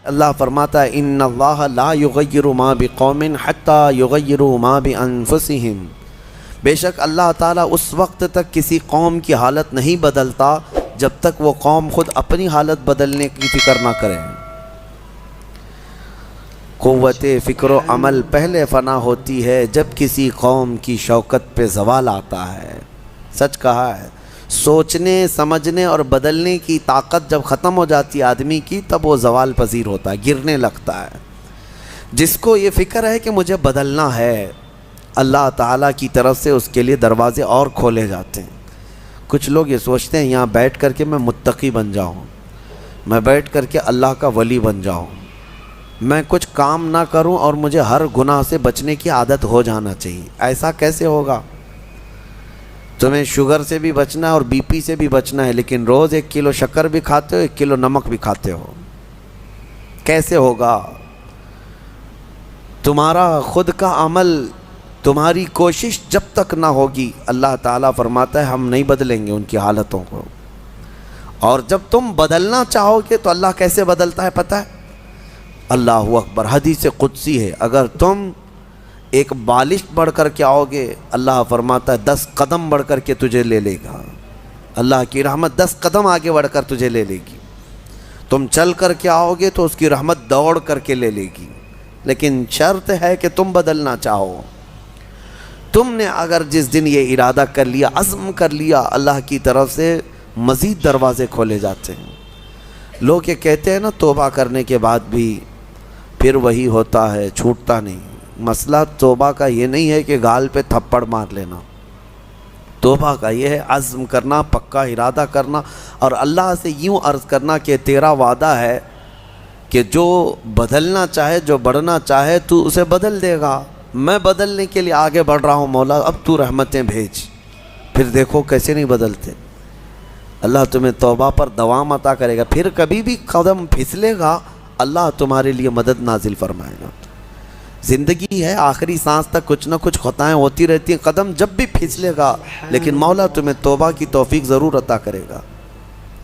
اللہ فرماتا ہے ان اللہ لا یغیر ما بقوم حتی یغیروا ما بانفسہم، بے شک اللہ تعالیٰ اس وقت تک کسی قوم کی حالت نہیں بدلتا جب تک وہ قوم خود اپنی حالت بدلنے کی فکر نہ کرے۔ قوت فکر و عمل پہلے فنا ہوتی ہے جب کسی قوم کی شوکت پہ زوال آتا ہے۔ سچ کہا ہے، سوچنے سمجھنے اور بدلنے کی طاقت جب ختم ہو جاتی ہے آدمی کی، تب وہ زوال پذیر ہوتا ہے، گرنے لگتا ہے۔ جس کو یہ فکر ہے کہ مجھے بدلنا ہے، اللہ تعالیٰ کی طرف سے اس کے لیے دروازے اور کھولے جاتے ہیں۔ کچھ لوگ یہ سوچتے ہیں یہاں بیٹھ کر کے میں متقی بن جاؤں، میں بیٹھ کر کے اللہ کا ولی بن جاؤں، میں کچھ کام نہ کروں اور مجھے ہر گناہ سے بچنے کی عادت ہو جانا چاہیے۔ ایسا کیسے ہوگا؟ تمہیں شوگر سے بھی بچنا ہے اور بی پی سے بھی بچنا ہے، لیکن روز 1 کلو شکر بھی کھاتے ہو، 1 کلو نمک بھی کھاتے ہو، کیسے ہوگا؟ تمہارا خود کا عمل، تمہاری کوشش جب تک نہ ہوگی، اللہ تعالیٰ فرماتا ہے ہم نہیں بدلیں گے ان کی حالتوں کو۔ اور جب تم بدلنا چاہو گے تو اللہ کیسے بدلتا ہے پتہ ہے؟ اللہ اکبر، حدیث قدسی ہے، اگر تم ایک بالش بڑھ کر کے آؤ گے، اللہ فرماتا ہے 10 قدم بڑھ کر کے تجھے لے لے گا۔ اللہ کی رحمت 10 قدم آگے بڑھ کر تجھے لے لے گی۔ تم چل کر کے آؤ گے تو اس کی رحمت دوڑ کر کے لے لے گی، لیکن شرط ہے کہ تم بدلنا چاہو۔ تم نے اگر جس دن یہ ارادہ کر لیا، عزم کر لیا، اللہ کی طرف سے مزید دروازے کھولے جاتے ہیں۔ لوگ یہ کہتے ہیں نا توبہ کرنے کے بعد بھی پھر وہی ہوتا ہے، چھوٹتا نہیں۔ مسئلہ توبہ کا یہ نہیں ہے کہ گال پہ تھپڑ مار لینا، توبہ کا یہ ہے عزم کرنا، پکا ارادہ کرنا، اور اللہ سے یوں عرض کرنا کہ تیرا وعدہ ہے کہ جو بدلنا چاہے، جو بڑھنا چاہے تو اسے بدل دے گا۔ میں بدلنے کے لیے آگے بڑھ رہا ہوں مولا، اب تو رحمتیں بھیج۔ پھر دیکھو کیسے نہیں بدلتے۔ اللہ تمہیں توبہ پر دوام عطا کرے گا، پھر کبھی بھی قدم پھسلے گا اللہ تمہارے لیے مدد نازل فرمائے گا۔ زندگی ہے، آخری سانس تک کچھ نہ کچھ خطائیں ہوتی رہتی ہیں، قدم جب بھی پھسلے گا لیکن مولا تمہیں توبہ کی توفیق ضرور عطا کرے گا۔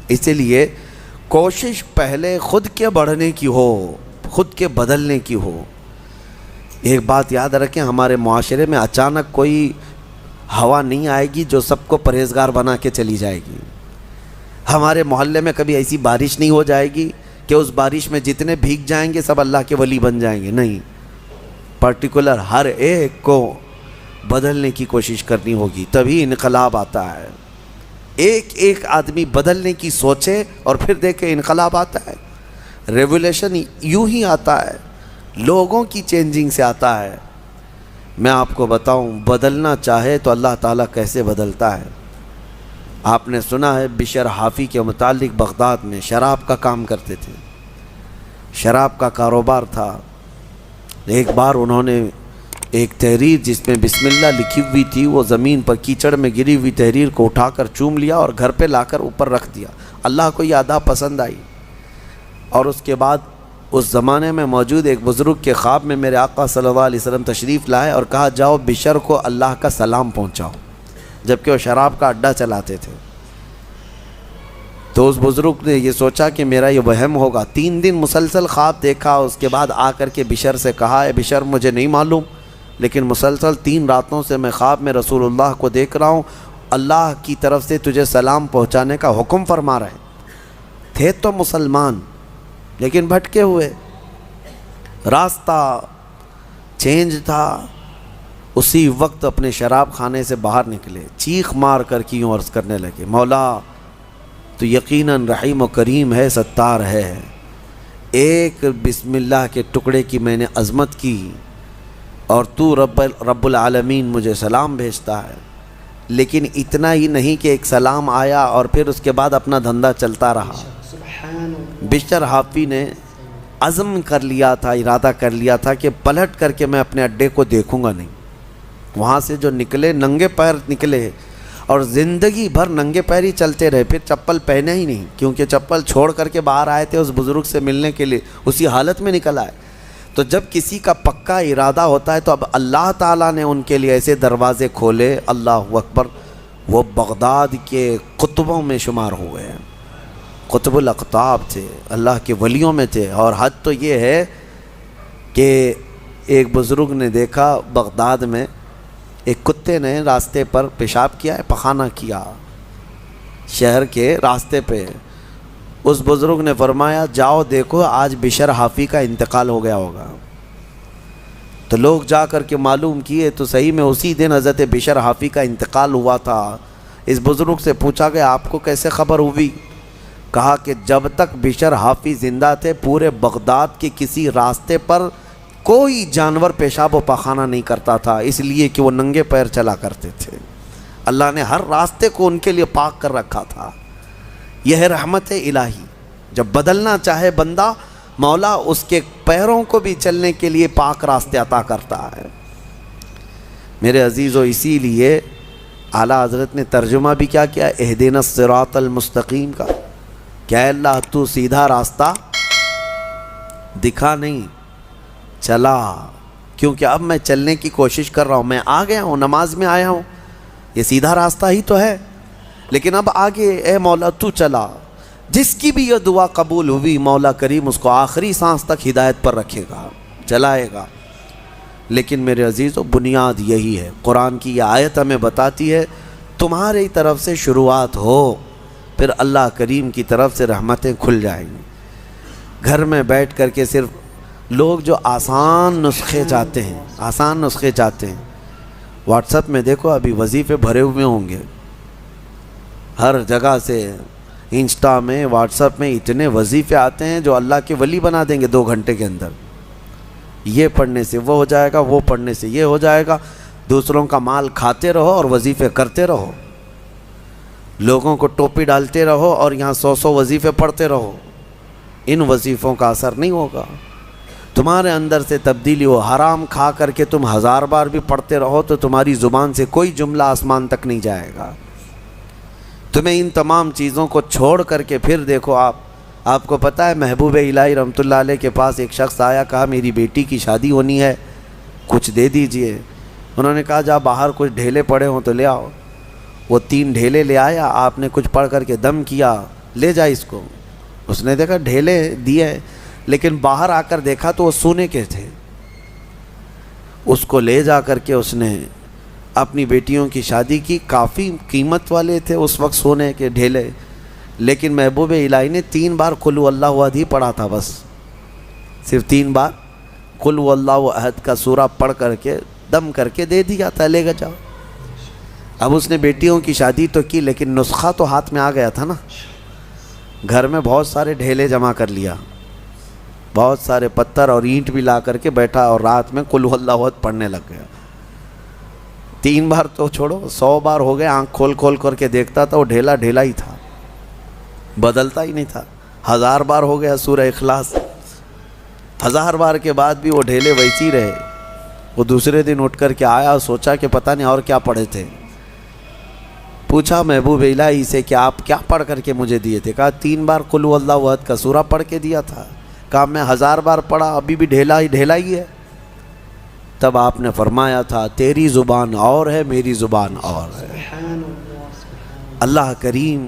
اسی لیے کوشش پہلے خود کے بڑھنے کی ہو، خود کے بدلنے کی ہو۔ ایک بات یاد رکھیں، ہمارے معاشرے میں اچانک کوئی ہوا نہیں آئے گی جو سب کو پرہیزگار بنا کے چلی جائے گی۔ ہمارے محلے میں کبھی ایسی بارش نہیں ہو جائے گی کہ اس بارش میں جتنے بھیگ جائیں گے سب اللہ کے ولی بن جائیں گے، نہیں، پرٹیکولر ہر ایک کو بدلنے کی کوشش کرنی ہوگی، تبھی انقلاب آتا ہے۔ ایک ایک آدمی بدلنے کی سوچے اور پھر دیکھے انقلاب آتا ہے۔ ریولیوشن یوں ہی آتا ہے، لوگوں کی چینجنگ سے آتا ہے۔ میں آپ کو بتاؤں، بدلنا چاہے تو اللہ تعالیٰ کیسے بدلتا ہے۔ آپ نے سنا ہے بشر حافی کے متعلق، بغداد میں شراب کا کام کرتے تھے، شراب کا کاروبار تھا۔ ایک بار انہوں نے ایک تحریر جس میں بسم اللہ لکھی ہوئی تھی، وہ زمین پر کیچڑ میں گری ہوئی تحریر کو اٹھا کر چوم لیا اور گھر پہ لا کر اوپر رکھ دیا۔ اللہ کو یہ ادا پسند آئی، اور اس کے بعد اس زمانے میں موجود ایک بزرگ کے خواب میں میرے آقا صلی اللہ علیہ وسلم تشریف لائے اور کہا جاؤ بشر کو اللہ کا سلام پہنچاؤ، جبکہ وہ شراب کا اڈا چلاتے تھے۔ تو اس بزرگ نے یہ سوچا کہ میرا یہ وہم ہوگا، 3 دن مسلسل خواب دیکھا، اس کے بعد آ کر کے بشر سے کہا اے بشر مجھے نہیں معلوم، لیکن مسلسل 3 راتوں سے میں خواب میں رسول اللہ کو دیکھ رہا ہوں، اللہ کی طرف سے تجھے سلام پہنچانے کا حکم فرما رہے تھے۔ تو مسلمان لیکن بھٹکے ہوئے، راستہ چینج تھا۔ اسی وقت اپنے شراب خانے سے باہر نکلے، چیخ مار کر کی یوں عرض کرنے لگے مولا تو یقیناً رحیم و کریم ہے، ستار ہے، ایک بسم اللہ کے ٹکڑے کی میں نے عظمت کی اور تو رب العالمین مجھے سلام بھیجتا ہے، لیکن اتنا ہی نہیں کہ ایک سلام آیا اور پھر اس کے بعد اپنا دھندا چلتا رہا۔ بشر حافی نے عزم کر لیا تھا، ارادہ کر لیا تھا کہ پلٹ کر کے میں اپنے اڈے کو دیکھوں گا نہیں۔ وہاں سے جو نکلے ننگے پیر نکلے اور زندگی بھر ننگے پیر ہی چلتے رہے، پھر چپل پہنے ہی نہیں، کیونکہ چپل چھوڑ کر کے باہر آئے تھے اس بزرگ سے ملنے کے لیے، اسی حالت میں نکل آئے۔ تو جب کسی کا پکا ارادہ ہوتا ہے تو اب اللہ تعالیٰ نے ان کے لیے ایسے دروازے کھولے، اللہ اکبر، وہ بغداد کے قطبوں میں شمار ہوئے ہیں۔ قطب الاقطاب تھے، اللہ کے ولیوں میں تھے. اور حد تو یہ ہے کہ ایک بزرگ نے دیکھا بغداد میں ایک کتے نے راستے پر پیشاب کیا ہے، پخانہ کیا شہر کے راستے پہ. اس بزرگ نے فرمایا جاؤ دیکھو آج بشر حافی کا انتقال ہو گیا ہوگا. تو لوگ جا کر کے معلوم کیے تو صحیح میں اسی دن حضرت بشر حافی کا انتقال ہوا تھا. اس بزرگ سے پوچھا گیا آپ کو کیسے خبر ہوئی؟ کہا کہ جب تک بشر حافی زندہ تھے پورے بغداد کے کسی راستے پر کوئی جانور پیشاب و پخانہ نہیں کرتا تھا، اس لیے کہ وہ ننگے پیر چلا کرتے تھے. اللہ نے ہر راستے کو ان کے لیے پاک کر رکھا تھا. یہ ہے رحمت الہی. جب بدلنا چاہے بندہ، مولا اس کے پیروں کو بھی چلنے کے لیے پاک راستے عطا کرتا ہے. میرے عزیزو، اسی لیے اعلیٰ حضرت نے ترجمہ بھی کیا اہدنا الصراط المستقیم کا. کیا اللہ تو سیدھا راستہ دکھا نہیں، چلا. کیونکہ اب میں چلنے کی کوشش کر رہا ہوں، میں آ گیا ہوں، نماز میں آیا ہوں، یہ سیدھا راستہ ہی تو ہے، لیکن اب آگے اے مولا تو چلا. جس کی بھی یہ دعا قبول ہوئی مولا کریم اس کو آخری سانس تک ہدایت پر رکھے گا، چلائے گا. لیکن میرے عزیزو بنیاد یہی ہے. قرآن کی یہ آیت ہمیں بتاتی ہے تمہاری طرف سے شروعات ہو، پھر اللہ کریم کی طرف سے رحمتیں کھل جائیں گی. گھر میں بیٹھ کر کے صرف لوگ جو آسان نسخے چاہتے ہیں، واٹس ایپ میں دیکھو ابھی وظیفے بھرے ہوئے ہوں گے ہر جگہ سے. انسٹا میں، واٹس ایپ میں اتنے وظیفے آتے ہیں جو اللہ کے ولی بنا دیں گے 2 گھنٹے کے اندر. یہ پڑھنے سے وہ ہو جائے گا، وہ پڑھنے سے یہ ہو جائے گا. دوسروں کا مال کھاتے رہو اور وظیفے کرتے رہو، لوگوں کو ٹوپی ڈالتے رہو اور یہاں 100 وظیفے پڑھتے رہو. ان وظیفوں کا اثر نہیں ہوگا. تمہارے اندر سے تبدیلی ہو. حرام کھا کر کے تم 1000 بار بھی پڑھتے رہو تو تمہاری زبان سے کوئی جملہ آسمان تک نہیں جائے گا. تمہیں ان تمام چیزوں کو چھوڑ کر کے پھر دیکھو. آپ کو پتہ ہے محبوب الہی رحمۃ اللہ علیہ کے پاس ایک شخص آیا، کہا میری بیٹی کی شادی ہونی ہے، کچھ دے دیجئے. انہوں نے کہا جا باہر کچھ ڈھیلے پڑے ہوں تو لے آؤ. وہ 3 ڈھیلے لے آیا. آپ نے کچھ پڑھ کر کے دم کیا، لے جا اس کو. اس نے دیکھا ڈھیلے دیے، لیکن باہر آ کر دیکھا تو وہ سونے کے تھے. اس کو لے جا کر کے اس نے اپنی بیٹیوں کی شادی کی. کافی قیمت والے تھے اس وقت سونے کے ڈھیلے، لیکن محبوب الہی نے 3 بار قل هو اللہ احد ہی پڑھا تھا. بس صرف 3 بار قل هو اللہ احد کا سورہ پڑھ کر کے دم کر کے دے دیا تھا، لے گا جاؤ. اب اس نے بیٹیوں کی شادی تو کی، لیکن نسخہ تو ہاتھ میں آ گیا تھا نا. گھر میں بہت سارے ڈھیلے جمع کر لیا، بہت سارے پتھر اور اینٹ بھی لا کر کے بیٹھا اور رات میں قل هو اللہ احد پڑھنے لگ گیا. 3 بار تو چھوڑو، 100 بار ہو گئے. آنکھ کھول کر کے دیکھتا تھا وہ ڈھیلا ہی تھا، بدلتا ہی نہیں تھا. 1000 بار ہو گیا سورہ اخلاص، 1000 بار کے بعد بھی وہ ڈھیلے ویسی رہے. وہ دوسرے دن اٹھ کر کے آیا اور سوچا کہ پتہ نہیں اور کیا پڑھے تھے. پوچھا محبوب الہی سے کہ آپ کیا پڑھ کر کے مجھے دیے تھے؟ کہا 3 بار قل هو اللہ احد کا سورہ پڑھ کے دیا تھا. کہا میں 1000 بار پڑھا، ابھی بھی ڈھیلا ہی ہے. تب آپ نے فرمایا تھا تیری زبان اور ہے، میری زبان اور ہے. اللہ کریم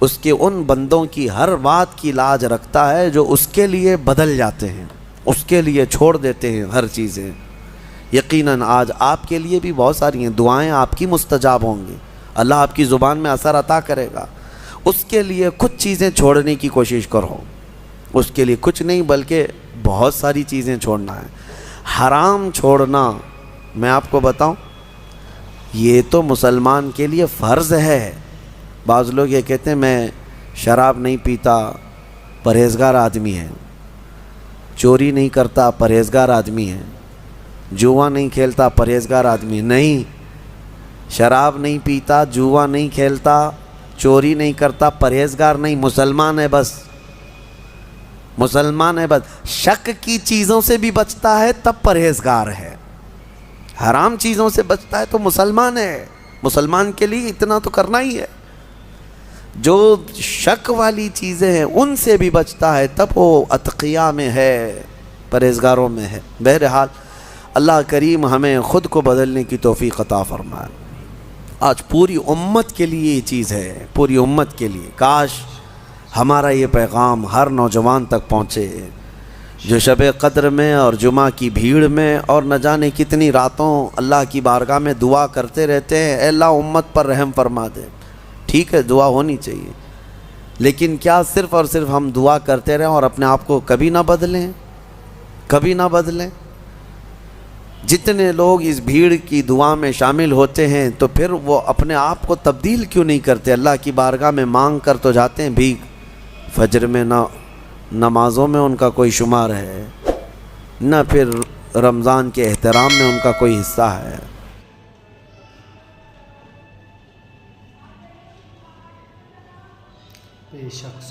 اس کے ان بندوں کی ہر بات کی لاج رکھتا ہے جو اس کے لیے بدل جاتے ہیں، اس کے لیے چھوڑ دیتے ہیں ہر چیزیں. یقیناً آج آپ کے لیے بھی بہت ساری ہیں دعائیں آپ کی مستجاب ہوں گی، اللہ آپ کی زبان میں اثر عطا کرے گا. اس کے لیے کچھ چیزیں چھوڑنے کی کوشش کرو. اس کے لیے کچھ نہیں بلکہ بہت ساری چیزیں چھوڑنا ہے. حرام چھوڑنا میں آپ کو بتاؤں یہ تو مسلمان کے لیے فرض ہے. بعض لوگ یہ کہتے ہیں میں شراب نہیں پیتا، پرہیزگار آدمی ہے. چوری نہیں کرتا، پرہیزگار آدمی ہے. جوا نہیں کھیلتا، پرہیزگار آدمی ہے. نہیں، شراب نہیں پیتا، جوا نہیں کھیلتا، چوری نہیں کرتا، پرہیزگار نہیں، مسلمان ہے بس. مسلمان ہے بس. شک کی چیزوں سے بھی بچتا ہے تب پرہیزگار ہے. حرام چیزوں سے بچتا ہے تو مسلمان ہے. مسلمان کے لیے اتنا تو کرنا ہی ہے. جو شک والی چیزیں ہیں ان سے بھی بچتا ہے تب وہ اتقیاء میں ہے، پرہیزگاروں میں ہے. بہرحال اللہ کریم ہمیں خود کو بدلنے کی توفیق عطا فرمائے. آج پوری امت کے لیے یہ چیز ہے، پوری امت کے لیے. کاش ہمارا یہ پیغام ہر نوجوان تک پہنچے جو شب قدر میں اور جمعہ کی بھیڑ میں اور نہ جانے کتنی راتوں اللہ کی بارگاہ میں دعا کرتے رہتے ہیں، اے اللہ امت پر رحم فرما دے۔ ٹھیک ہے، دعا ہونی چاہیے، لیکن کیا صرف اور صرف ہم دعا کرتے رہیں اور اپنے آپ کو کبھی نہ بدلیں؟ کبھی نہ بدلیں؟ جتنے لوگ اس بھیڑ کی دعا میں شامل ہوتے ہیں تو پھر وہ اپنے آپ کو تبدیل کیوں نہیں کرتے؟ اللہ کی بارگاہ میں مانگ کر تو جاتے ہیں بھیک، فجر میں نہ نمازوں میں ان کا کوئی شمار ہے، نہ پھر رمضان کے احترام میں ان کا کوئی حصہ ہے۔ بے شک۔